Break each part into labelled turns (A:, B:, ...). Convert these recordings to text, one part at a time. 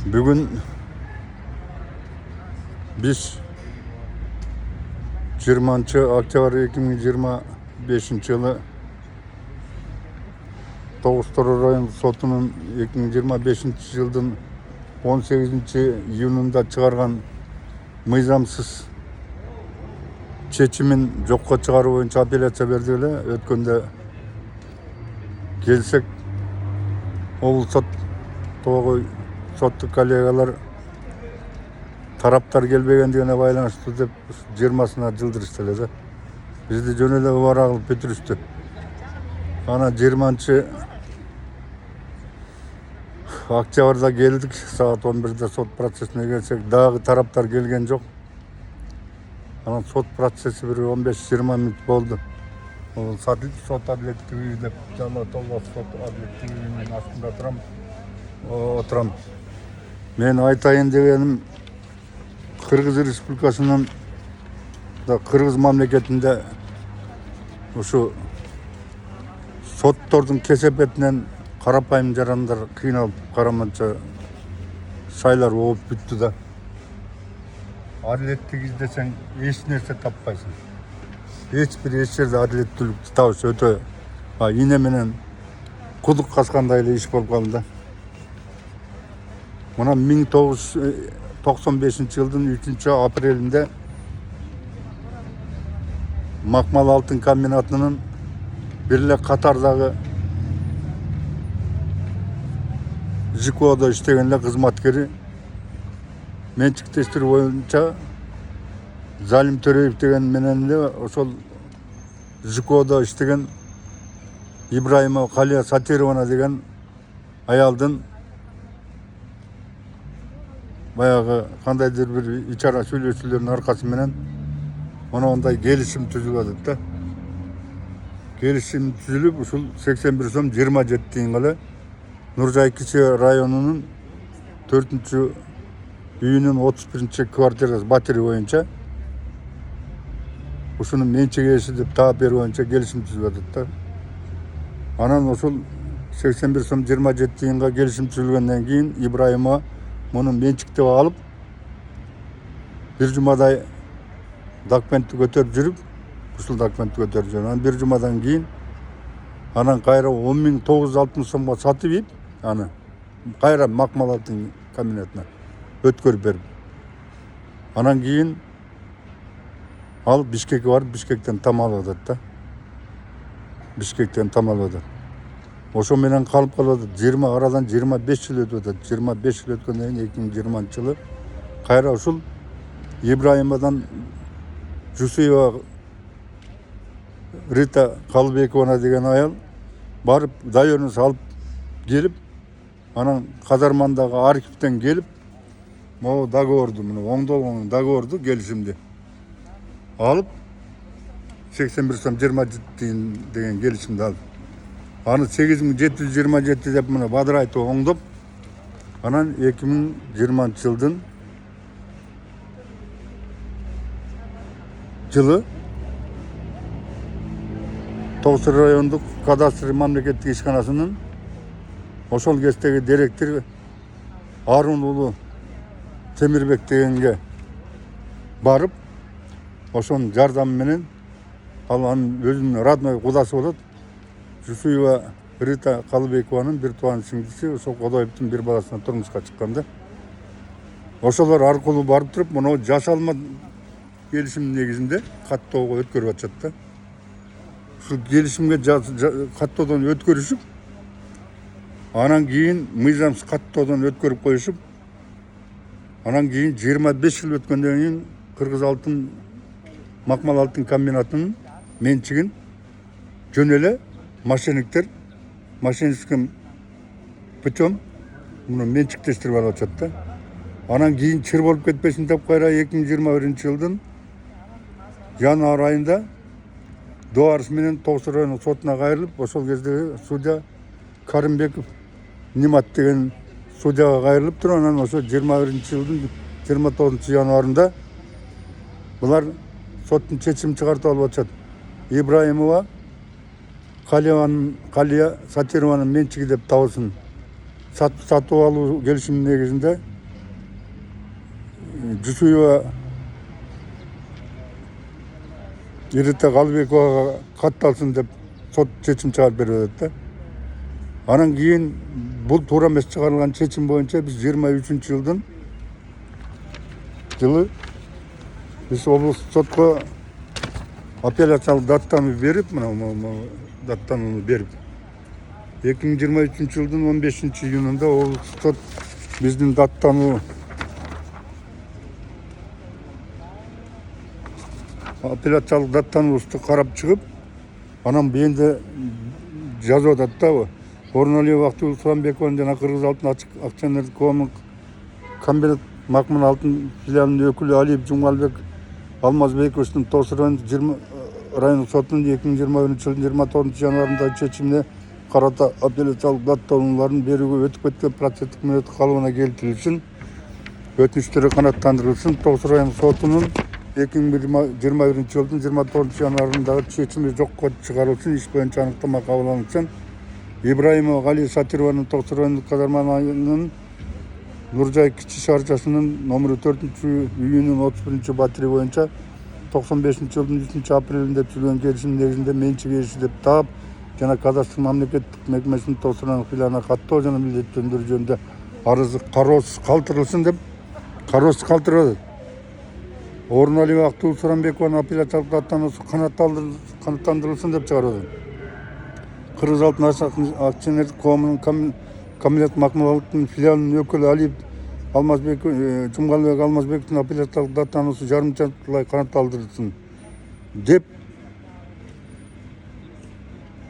A: Bugün biz 20 oktyabr 2025 yılı Toğustur rayonu sotunun 2025 yılın 18 iyununda çıkargan mыйзамсыз чечимин жокко чыгаруу боюнча апелляция берди эле. Өткөндө келсек, облус соттогу соттук коллегалар тараптар келбегендигине байланыштуу деп 20-сына жылдырышты эле да. Бизди жөн эле убара кылып бүтүрүштү. Ана 20 октябрда келдик, саат 11-де сот процессине келсек, дагы тараптар келген жок. Анан сот процесси бир 15-20 мүнөт болду. Ол сот адилеттик үйү деп Жалал Абад сот адилеттик үйүнүн астында отурам. Мен айтайын дегеним, Кыргыз Республикасынын да Кыргыз мамлекетинде ушу соттордун кесепетинен карапайым жарандар кыйналып караманча шайлар болуп бүттү да. Адилеттик издесең эч нерсе таппайсың. Эч жерде адилеттүүлүктү табыш өтө ине менен кудук каскандай эле иш болуп калды да. Мына 1995 жылдын 3-апрелинде Макмал алтын комбинатынын бир эле катардагы ЖКОдо иштеген эле кызматкери менчиктештирүү боюнча Залим Төрөев деген менен эле ошол ЖКОдо иштеген Ибраимова Калия Сатировна деген аялдын баягы кандайдыр бир ичара сүйлөшүүлөрдүн аркасы менен мондай келишим түзүлүп да. Келишим түзүлүп, ушул 81 сом 27 тыйынга эле Нуржай Кичи районунун 4 үйүнүн 31 квартирасы Батири боюнча ушунун менчик ээси деп таап берүү боюнча келишим түзүлүп да. Анан ошол 81 сом 27 тыйынга келишим түзүлгөндөн кийин Ибраимова муну менчиктеп алып, бир жумадай документти көтөрүп жүрүп, ушул документти көтөрүп жүрүп, анан бир жумадан кийин анан кайра 10.960 сомго сатып ийип, аны кайра Макмал алтын комбинатына өткөрүп берип. Анан кийин ал Бишкекке барып, Бишкектен там алып атат да. Бишкектен там алып атат. Ошо менен калып калат. Арадан 25 жыл өтүп атат. 25 жыл өткөндөн кийин 2020 жылы кайра ушул Ибраимовдон Жусуева Рита Калыбековна деген аял барып даёрун салып келип, анан Казармандагы архивден келип, могу договорду, муну оңдолгон договорду, келишимди алып, 81 сом 27 тыйын деген келишимди алып, аны 8727 деп муну бадырайтып оңдоп, анан 2020 жылдын жылы Тоғысыр райондук кадастр мамлекеттик ишканасынын ошол кездеги директори Арун уулу Темирбек дегенге барып, ошонун жардамы менен ал анын өзүнүн родной кудасы болот, Жусуева Рита Калыбекованын бир тууган сиңдиси, ошол Кодоевдун бир баласына турмушка чыкканда, ошолор аркылуу барып туруп, мына жашалма келишим негизинде каттоого өткөрүп атышат да. Ушул келишимге каттоодон өткөрүшүп, анан кийин мыйзамсыз каттоодон өткөрүп коюшуп, анан кийин 25 жыл өткөндөн кийин Кыргыз алтын Макмал алтын комбинатынын менчигин жөн эле мошенническим путем муну менчиктештирип алып атышат да. Анан кийин чыр болуп кетпесин деп кайра 2021 жылдын январь айында доарыс менен Тоғысыр районук сотуна кайрылып, ошол кезде судья Карымбеков Нимат деген судьяга кайрылып туруп, анан ошо 21 жылдын 29 январында булар соттун чечимин чыгартып алып атышат. Ибраимова Калия Сатированын менчиги деп табылсын. Сатып алуу келишимин негизинде Жусуева Ирита Калыбековага катталсын деп сот чечим чыгарып берип атат да. Анан кийин бул туура эмес чыгарылган чечим боюнча биз 23-жылдын жылы биз облустук сотко апелляциялык даттаны берип, мына даттаны берип 2023-жылдын 15-июнунда облустук сот биздин даттаны апелляциялык даттануубузду карап чыгып, анан бенде жазып атат да. Орналиева Бактыгүл Суранбековна жана Кыргыз алтын акционерлик коомдук комбинат Макман алтын филиалынын өкүлү Алиев Жумалбек Алмазбековичтин Тоос райондук сотунун 2021-жылдын 24-январындагы чечимине карата апелляциялык даттанууларын берүүгө өтүп кеткен процесстик мөөнөт калыбына келтирилсин, өтүнүчтөрү канааттандырылсын. Тоос райондук сотунун 2021-жылдын 24-январындагы чечими жокко чыгарылсын, иш боюнча аныктама кабыл алынсын. Ибраимова Гали Сатированын Тоос райондук казарманын Нуржай кичи шаарчасынын номеру 4-үйүнүн 31-батири боюнча 95-жылдын 3-апрелинде түзүлгөн келишим негизинде менчик ээси деп таап жана кадастр мамлекеттик мекемесинин Тоос райондук филиалына каттоо жана милдеттендирүү жөнүндө арызы кароосуз калтырылсын деп кароосуз калтырды. Орналиева Бактыгүл Суранбекованын апелляциялык даттануусу канааттандырылсын деп чыгарылды. Кыргыз алтын акционерлик коомунун комбинат Макман алтын филиалынын өкүлү Алиев Жумалбек Алмазбековдун апелляциялык даттануусу жарымчалай канааттандырылсын деп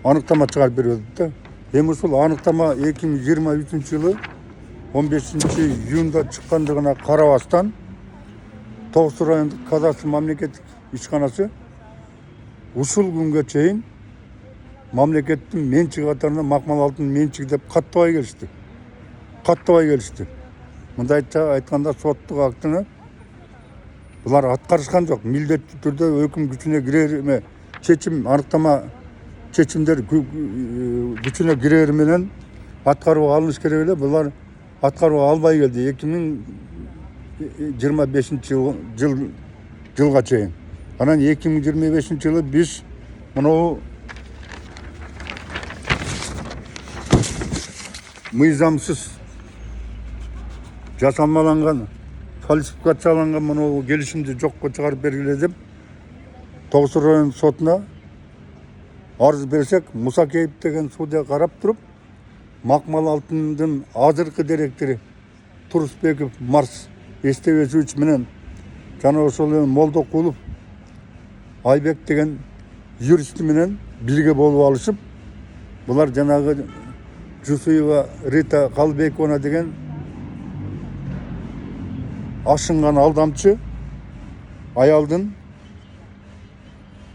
A: аныктама чыгарып берип атат да. Эми ушул аныктама 2023-жылы 15-июнда чыккандыгына карабастан Тоос райондук кадастр мамлекеттик ишканасы ушул күнгө чейин мамлекеттин менчиги катарында Макман алтын менчиги деп каттабай келишти. Мындайча айтканда соттук актыны булар аткарышкан жок. Милдеттүү түрдө өкүм күчүнө кирер эме чечим аныктама чечимдер күчүнө кирер менен аткарууга алыныш керек эле. Булар аткарууга албай келди 2025-жылга чейин. Анан 2025-жылы биз мынау мыйзамсыз жасалмаланган, фальсификацияланган мынау келишимди жокко чыгарып бергиле деп Тоос райондук сотуна арыз берсек, Мусакеев деген судья карап туруп, Макман алтындын азыркы директору Турусбеков Марс Эстебесович менен жана ошол Молдокулов Айбек деген юрист менен бирге болуп алышып, булар жанагы Жусуева Рита Калыбековна деген ашынган алдамчы аялдын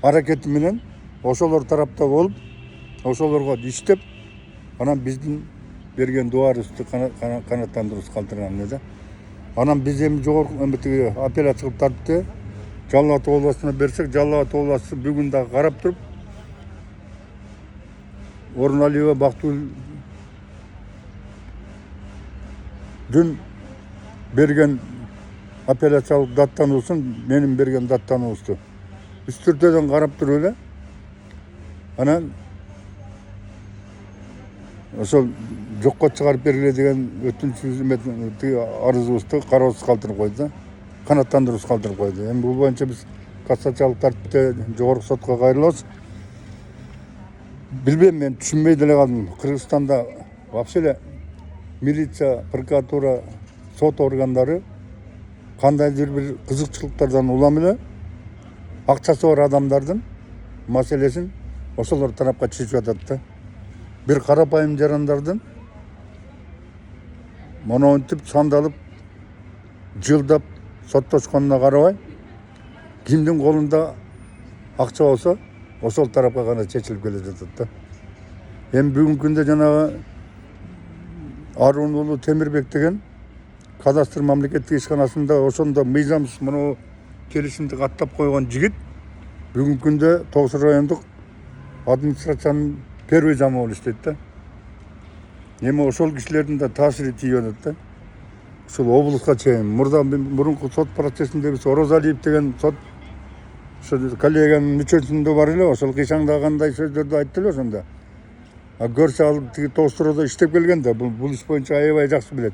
A: аракети менен ошолор тарапта болуп, ошолорго иштеп, анан биздин берген дуарыбызды канааттандырууз калтырган эле да. Анан биз эми жогорку апелляциялык тартипте Жалал Ата областына берсек, Жалал Ата областы бүгүн да карап туруп, Орналиева Бактыгүл дүн берген апелляциялык даттануусун, менин берген даттануубузду үстүртөдөн карап туруп эле анан ошол жокко чыгарып бергиле деген өтүнүчүбүздү арызыбызды кароосуз калтырып койду да, канааттандыруусуз калтырып койду. Эми бул боюнча биз кассациялык тартипте жогорку сотко кайрылабыз. Билбейм, мен түшүнбөй деле калдым. Кыргызстанда вообще эле милиция, прокуратура, сот органдары кандайдыр бир кызыкчылыктардан улам эле акчасы бар адамдардын маселесин ошолор тарапка чечип атат да. Бир карапайым жарандардын монотип сандалып, жылдап соттошконуна карабай, кимдин колунда акча болсо ошол тарапка гана чечилип келе жатат да. Эми бүгүнкү күндө жанагы Арун уулу Темирбек деген кадастр мамлекеттик ишканасында ошондо мыйзамсыз мынау келишимди каттап койгон жигит бүгүнкү күндө Тоос райондук администрациянын первый зам болуп иштейт да. Эми ошол кишилердин да таасири тийип атат да. ушул облуска чейин мурунку сот процессинде биз Орозалиев деген сот коллегиянын мүчөсүндө бар эле, ошол кыйшаңдагандай сөздөрдү айтты эле ошондо. Көрсө ал тиги тогуштурууда иштеп келген да, бул иш боюнча аябай жакшы билет.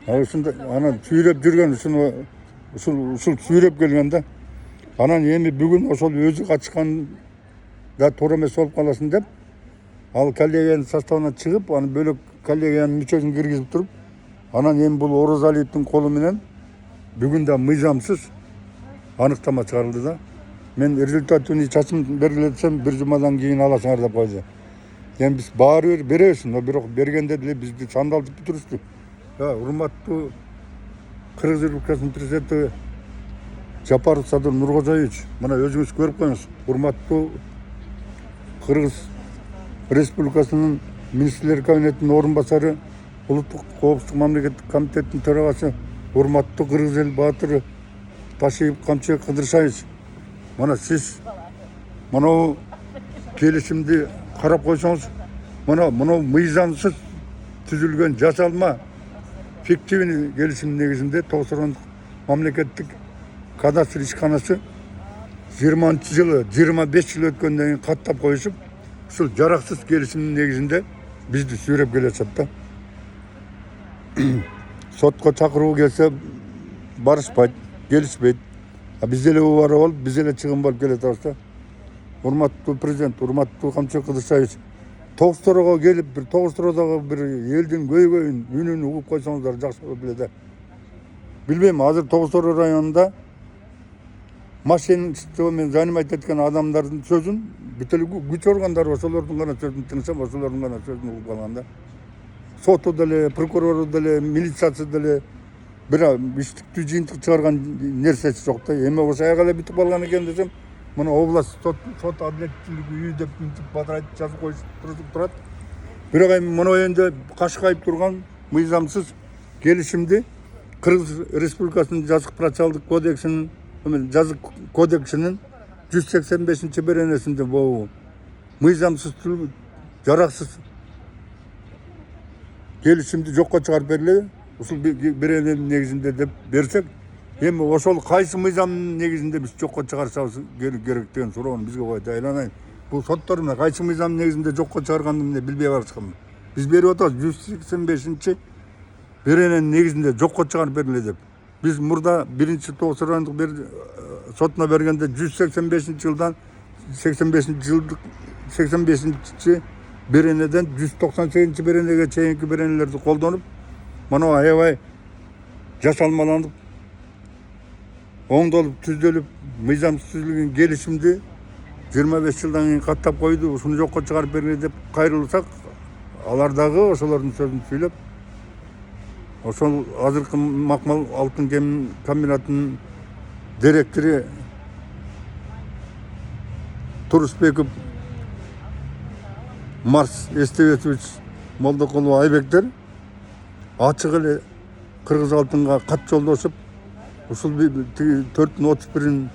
A: Ушунда анан сүйрөп жүргөн ушул сүйрөп келген да. Анан эми бүгүн ошол өзү качкан да туура эмес болуп каласың деп, ал коллегиянын составына чыгып, аны бөлөк коллегиянын мүчөсүн киргизип туруп, анан эми бул Орозалиевдин колу менен бүгүн да мыйзамсыз аныктама чыгарылды да. Мен результатын чачым бергилесем 1 жумадан кийин аласыңар деп койду. Эми биз баары бир беребиз, но бирок бергенде деле бизди сандалтып бүтүрүштү. Урматтуу Кыргыз Республикасынын президенти Жапаров Садыр Нуркожоевич, мына өзүңүз көрүп коюңуз. Урматтуу Кыргыз Республикасынын министрлер кабинетинин орун басары, улуттук коопсуздук мамлекеттик комитеттин төрагасы, урматтуу кыргыз эл баатыры Ташиев Камчыбек Кыдыршаевич, мына сиз мынау келишимди карап койсоңуз, мынау мыйзамсыз түзүлгөн жасалма фиктивный келишим негизинде Тоосорондук мамлекеттик кадастр ишканасы 20-жылы 25 жыл өткөндөн кийин каттап коюшуп, ушул жараксыз келишимдин негизинде бизди сүйрөп келешет да. Сотко чакыруу келсе барышпайт, келишпейт. Биз деле убара болуп, биз деле чыгым болуп келатабыз да. Урматтуу президент, урматтуу Камчыбек Кыдыршаевич, Тогуштороого келип, бир Тогуштороодогу бир элдин көйгөйүн, үнүн угуп койсоңуздар жакшы болот эле да. Билбейм, азыр Тогуштoro районунда мошенничество менен занимать эткен адамдардын сөзүн бүт эле күч органдары ошолордун гана сөзүн тыңшап, ошолордун гана сөзүн угуп калган да. Соту деле, прокурору деле, милициясы деле бир иштиктүү жыйынтык чыгарган нерсеси жок да. Эми ошо аяга эле бүтүп калган экен десем, мына область сот адилеттүүлүк үйү деп бадырайып жазып коюшуп турат. Бирок эми мына эндэ кашкайып турган мыйзамсыз келишимди Кыргыз Республикасынын жазык процессуалдык кодексинин, жазык кодексинин 185-беренесинде бул мыйзамсыз жараксыз келишимди жокко чыгарып бергиле, ушул берененин негизинде деп берсек, эми ошол кайсы мыйзамдын негизинде биз жокко чыгарсабыз керек деген суроону бизге койду. Айланайын. Бул соттор эмне кайсы мыйзамдын негизинде жокко чыгарганын билбей барышканбы. Биз берип атабыз 185-берененин негизинде жокко чыгарып бергиле деп. Биз мурда 1-Тогуш райондук сотуна бергенде 185-жылдан 85-беренеден 198-беренеге чейинки беренелерди колдонуп, мына аябай жасалмаланып, оңдолуп, түздөлүп, мыйзамсыз түзүлгөн келишимди 25 жылдан кийин каттап койду, ушуну жокко чыгарып бергиле деп кайрылсак, алар дагы ошолордун сөзүн сүйлөп, ошол азыркы Макмал алтын комбинатынын директору Турусбеков Марс Эстебетович Молдокулов Айбектер ачык эле Кыргыз алтынга кат жолдошуп, ушул 431-ин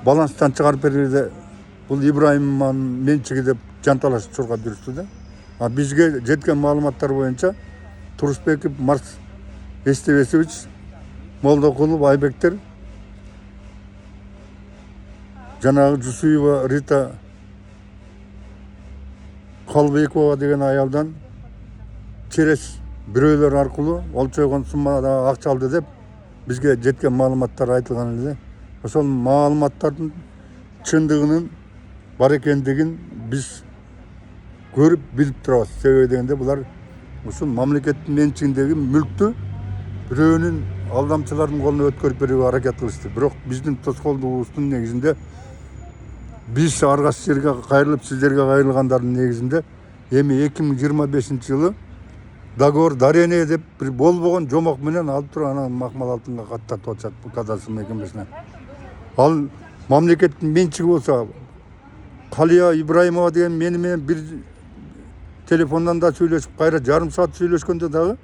A: баланстан чыгарып бергенде бул Ибраимовдун менчиги деп жанталашып чургап жүрүштү да. Бизге жеткен маалыматтар боюнча Турусбеков Марс Эстебетович Молдокулов Айбектер жанагы Жусуева Рита Калбекова деген аялдан через бирөөлөр аркылуу олчойгон суммада акча алды деп бизге жеткен маалыматтар айтылган эле. Ошол маалыматтардын чындыгынын бар экендигин биз көрүп билип турабыз. Себеби дегенде булар ушул мамлекеттин менчигиндеги мүлктү бирөөнүн алдамчылардын колуна өткөрүп берүүгө аракет кылышты. Бирок биздин тоскоолдугубуздун негизинде биз ар кайсы жерге кайрылып, сиздерге кайрылгандардын негизинде эми 2025-жылы договор дарение деп бир болбогон жомок менен алып туруп анан Макмал алтынга каттатып атышат бул кадастр мекемесине. Ал мамлекеттин менчиги болсо, Калия Ибраимова деген мени менен бир телефондон да сүйлөшүп, кайра жарым саат сүйлөшкөндө дагы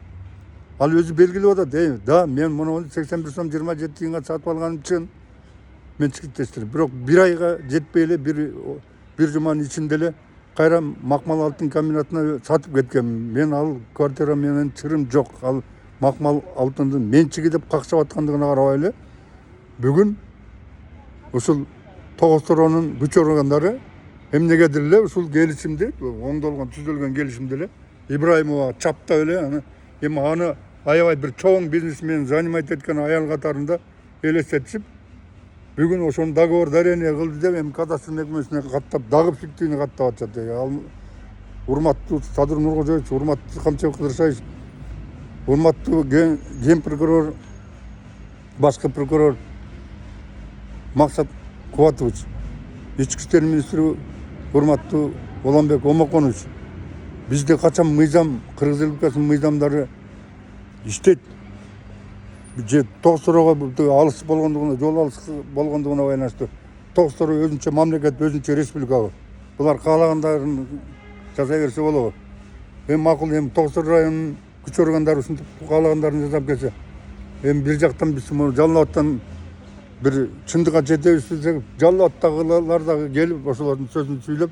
A: ал өзү белгилеп атат. Да, мен муну 81 сом 27 тиынга сатып алганым чын. Менчиктештир. Бирок бир айга жетпей эле бир жуманын ичинде эле кайра Макмал алтын комбинатына сатып кеткен. Мен ал квартира менен чырым жок. Ал макмал алтындын менчиги деп какчап аткандыгына карабай эле бүгүн ушул тогуз туроонун күч органдары эмнегедир эле ушул келишимди оңдолгон түзүлгөн келишимди эле Ибраимова чаптап эле аны аябай бир чоң бизнесмен занимать эткен аял катарында элестетишип бүгүн ошону договор дарение кылды деп эми кадастр мекемесине каттап дагы фиктивный каттап атышат. Ал урматтуу Садыр Нуркожоевич, урматтуу Камчыбек Кыдыршаевич, урматтуу ген прокурор, башкы прокурор Максат Кубатович, ички иштер министри урматтуу Уланбек Омоконович, бизде качан мыйзам, Кыргыз Республикасынын мыйзамдары иштейт. Же тогуз туроого алыс болгондугуна, жол алыс болгондугуна байланыштуу тогуз туроо өзүнчө мамлекет, өзүнчө республика. Булар каалагандарын жасай берсе болобу. Эми макул, эми тогуз туроо районунун күч органдары ушинтип каалагандарын жасап келсе, эми бир жактан биз жалал абадтан бир чындыкка жетебиз десек, жалал абадтагылар дагы келип ошолордун сөзүн сүйлөп,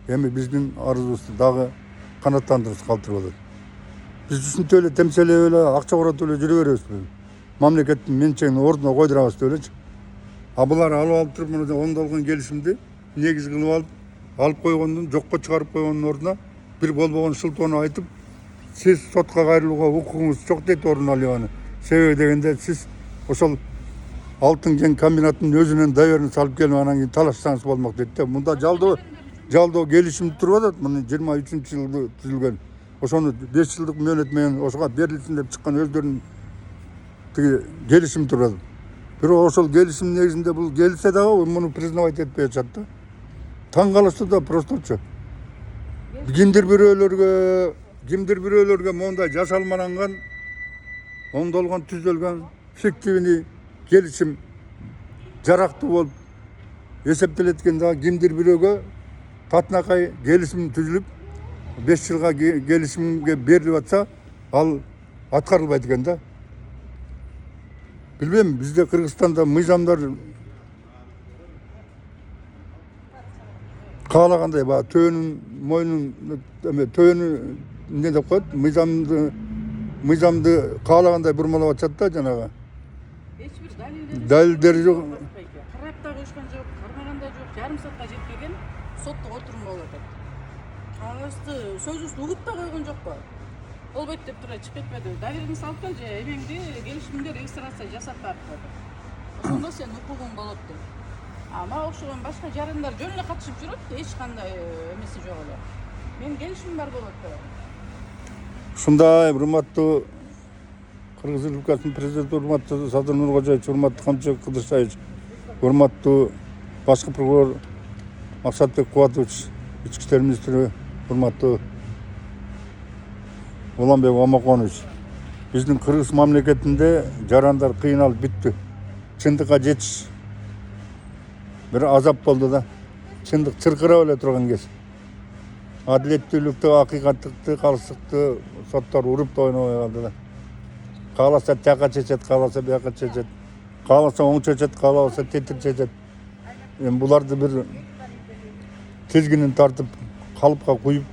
A: эми биздин арызыбызды дагы канааттандырып калтырып атат. Биз ушинтип эле темселеп эле акча коротуп эле жүрө беребизби? Мамлекеттин менчегин ордуна койдурабыз деп элечи. А булар алып туруп мына оңдолгон келишимди негиз кылып алып койгондун, жокко чыгарып койгондун ордуна бир болбогон шылтоону айтып, сиз сотко кайрылууга укугуңуз жок дейт Орун Алиеваны. Себеби дегенде сиз ошол алтын кен комбинатынын өзүнөн доверин салып келип анан кийин талашсаңыз болмок дейт да. Мында жалдоо келишим туруп атат. Мына 23-жылда түзүлгөн. Ошону 5 жылдык мөөнөт менен ошого берилсин деп чыккан өздөрүнүн тиги келишим туруп атат. Бирок ошол келишим негизинде бул келсе дагы муну признавать этпей атышат да. Таң калыштуу да просточу. Кимдир бирөөлөргө мондай жасалмаланган, оңдолгон, түзөлгөн фиктивный келишим жарактуу болуп эсептелет экен дагы кимдир бирөөгө татынакай келишим түзүлүп 5 жылга келишимге берилип атса, ал аткарылбайт экен да. Билбейм, бизде Кыргызстанда мыйзамдар каалагандай баягы төөнүн мойнун эмне деп коет, мыйзамды каалагандай бурмалап атышат да жанагы.
B: Эч бир
A: далилдери жок.
B: Карап да коюшкан жок, кармаган да жок, жарым саатка жетпеген соттук отурум болуп атат. Кагазды, сөзүбүздү угуп да койгон жокпу? Болбойт деп тура чыгып кетпеди. Доверени салып кел же, эмеңди келишимди регистрация жасап барып койду. Ошондо сен укугуң болот деп. Ама окшогон башка жарандар жөн эле катышып жүрөт, эч кандай эмеси жок эле. Мен келишим бар болот деп.
A: Ушундай урматтуу Кыргыз Республикасынын президенти урматтуу Садыр Нуркожоевич, урматтуу Камчыбек Кыдыршаевич, урматтуу башкы прокурор Максатбек Кубатович, ички иштер министри урматтуу Уланбек Омоконович. Биздин Кыргыз мамлекетинде жарандар кыйналып бүттү. Чындыкка жетиш бир азап болду да. Чындык чыркырап эле турган кез. Адилеттүүлүктү, акыйкаттыкты, калыстыкты соттор уруп да ойнобой калды да. Кааласа тияка чечет, кааласа бияка чечет. Кааласа оң чечет, каалабаса тетир чечет. Эми буларды бир тизгинин тартып, калыпка куюп,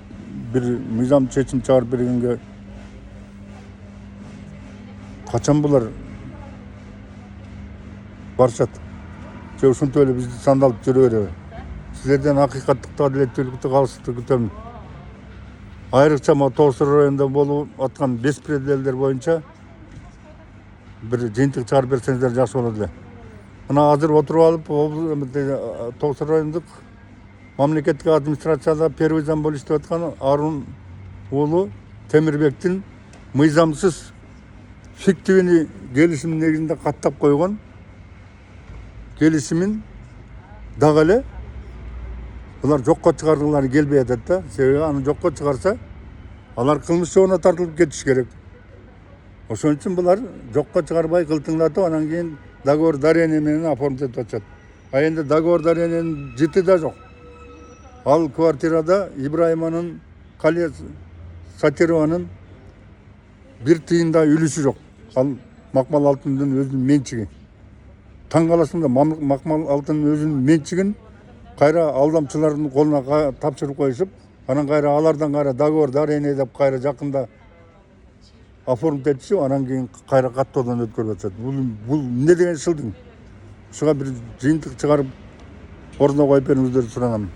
A: бир мыйзам чечим чыгарып бергенге качан булар барышат? Же ушинтип эле бизди сандалып жүрө береби? Силерден акыйкаттыкты, адилеттүүлүктү, калыстыкты күтөм. Айрыкча могу Тогуз Туроо районунда болуп аткан беспределдер боюнча бир жыйынтык чыгарып берсеңиздер жакшы болот эле. Мына азыр отуруп алып, Тогуз Туроо райондук мамлекеттик администрацияда первый зам болуп иштеп аткан Арун уулу Темирбектин мыйзамсыз фиктивный келишим негизинде каттап койгон келишимин дагы эле булар жокко чыгаргылары келбей атат да. Себеби аны жокко чыгарса, алар кылмыш жобуна тартылып кетиш керек. Ошон үчүн булар жокко чыгарбай кылтыңдатып, анан кийин договор дарение менен оформить этип атышат. А энди договор дарениянын жыты да жок. Ал квартирада Ибраимованын, Калия Сатированын бир тыйын да үлүшү жок. Ал макмал алтындын өзүнүн менчиги. Таң каласың да, макмал алтындын өзүнүн менчигин кайра алдамчылардын колуна тапшырып коюшуп, анан кайра алардан кайра договор дарение деп кайра жакында оформить етсе, анан кейін кайра каттоодон өткөрүп атат. Бул эмне деген сылдың? Ушуга бир жыйынтык чыгарып ордуна коюп бериңиздерди суранам.